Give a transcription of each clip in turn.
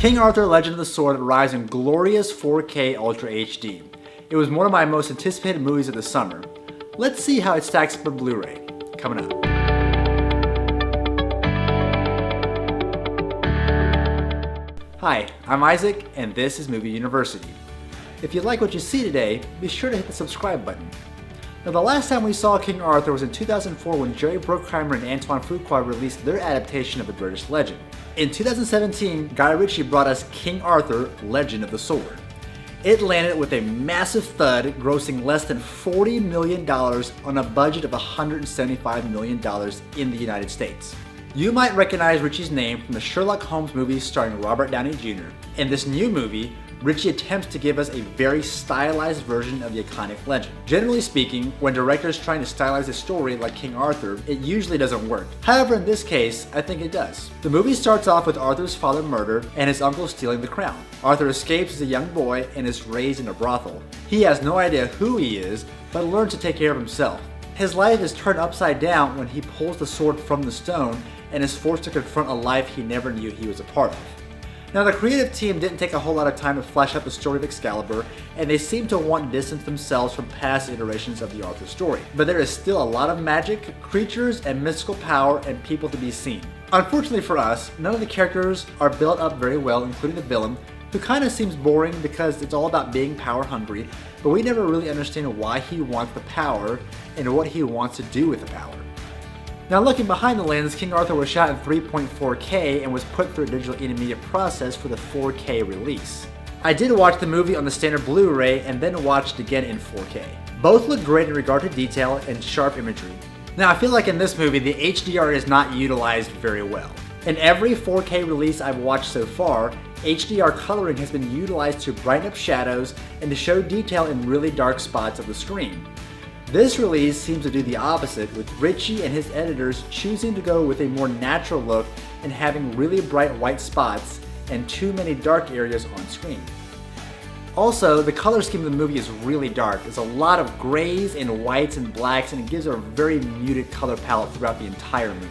King Arthur Legend of the Sword arrives in glorious 4K Ultra HD. It was one of my most anticipated movies of the summer. Let's see how it stacks up on Blu-ray. Coming up. Hi, I'm Isaac, and this is Movie University. If you like what you see today, be sure to hit the subscribe button. Now, the last time we saw King Arthur was in 2004 when Jerry Bruckheimer and Antoine Fuqua released their adaptation of the British legend. In 2017, Guy Ritchie brought us King Arthur, Legend of the Sword. It landed with a massive thud, grossing less than $40 million on a budget of $175 million in the United States. You might recognize Ritchie's name from the Sherlock Holmes movies starring Robert Downey Jr. In this new movie, Ritchie attempts to give us a very stylized version of the iconic legend. Generally speaking, when directors trying to stylize a story like King Arthur, it usually doesn't work. However, in this case, I think it does. The movie starts off with Arthur's father murdered and his uncle stealing the crown. Arthur escapes as a young boy and is raised in a brothel. He has no idea who he is, but learns to take care of himself. His life is turned upside down when he pulls the sword from the stone and is forced to confront a life he never knew he was a part of. Now, the creative team didn't take a whole lot of time to flesh out the story of Excalibur, and they seem to want to distance themselves from past iterations of the Arthur story. But there is still a lot of magic, creatures, and mystical power and people to be seen. Unfortunately for us, none of the characters are built up very well, including the villain, who kind of seems boring because it's all about being power hungry, but we never really understand why he wants the power and what he wants to do with the power. Now, looking behind the lens, King Arthur was shot in 3.4K and was put through a digital intermediate process for the 4K release. I did watch the movie on the standard Blu-ray and then watched it again in 4K. Both look great in regard to detail and sharp imagery. Now, I feel like in this movie, the HDR is not utilized very well. In every 4K release I've watched so far, HDR coloring has been utilized to brighten up shadows and to show detail in really dark spots of the screen. This release seems to do the opposite, with Ritchie and his editors choosing to go with a more natural look and having really bright white spots and too many dark areas on screen. Also, the color scheme of the movie is really dark. There's a lot of grays and whites and blacks, and it gives a very muted color palette throughout the entire movie.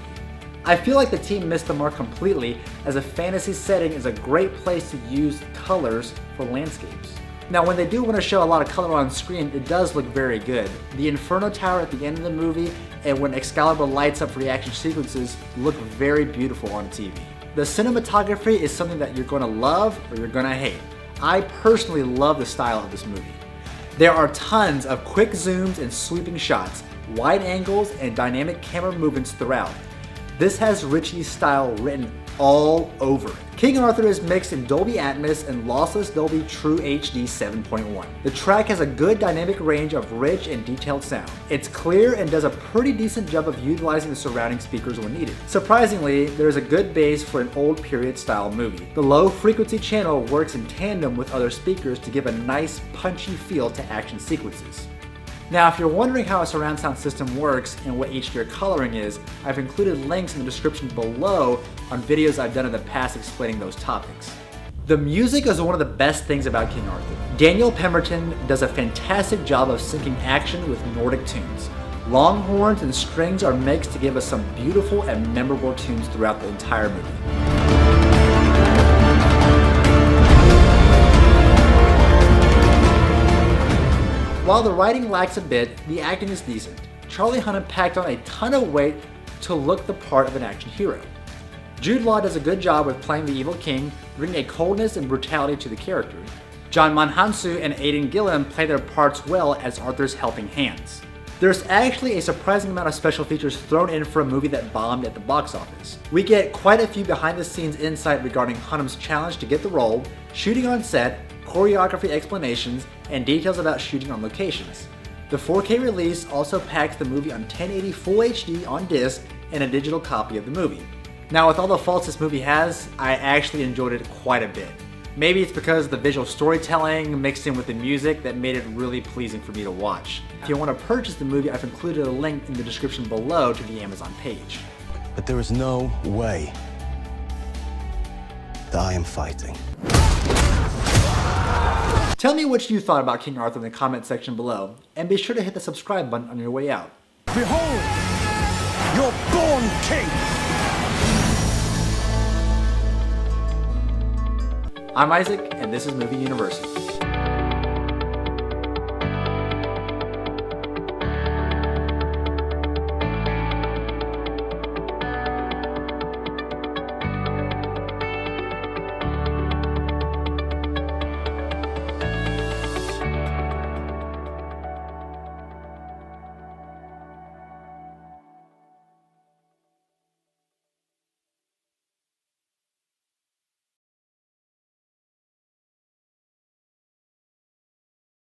I feel like the team missed the mark completely, as a fantasy setting is a great place to use colors for landscapes. Now, when they do want to show a lot of color on screen, it does look very good. The Inferno Tower at the end of the movie and when Excalibur lights up for the action sequences look very beautiful on TV. The cinematography is something that you're going to love or you're going to hate. I personally love the style of this movie. There are tons of quick zooms and sweeping shots, wide angles, and dynamic camera movements throughout. This has Ritchie's style written all over it. King Arthur is mixed in Dolby Atmos and lossless Dolby True HD 7.1. The track has a good dynamic range of rich and detailed sound. It's clear and does a pretty decent job of utilizing the surrounding speakers when needed. Surprisingly, there is a good bass for an old period style movie. The low frequency channel works in tandem with other speakers to give a nice punchy feel to action sequences. Now, if you're wondering how a surround sound system works and what Hdr Coloring is, I've included links in the description below on videos I've done in the past explaining those topics. The music is one of the best things about King Arthur. Daniel Pemberton does a fantastic job of syncing action with Nordic tunes. Long horns and strings are mixed to give us some beautiful and memorable tunes throughout the entire movie. While the writing lacks a bit, the acting is decent. Charlie Hunnam packed on a ton of weight to look the part of an action hero. Jude Law does a good job with playing the evil king, bringing a coldness and brutality to the character. John Manhansu and Aidan Gillen play their parts well as Arthur's helping hands. There's actually a surprising amount of special features thrown in for a movie that bombed at the box office. We get quite a few behind-the-scenes insight regarding Hunnam's challenge to get the role, shooting on set, choreography explanations, and details about shooting on locations. The 4K release also packs the movie on 1080 Full HD on disc and a digital copy of the movie. Now, with all the faults this movie has, I actually enjoyed it quite a bit. Maybe it's because of the visual storytelling mixed in with the music that made it really pleasing for me to watch. If you want to purchase the movie, I've included a link in the description below to the Amazon page. But there is no way that I am fighting. Tell me what you thought about King Arthur in the comment section below, and be sure to hit the subscribe button on your way out. Behold, your born king! I'm Isaac, and this is Movie University.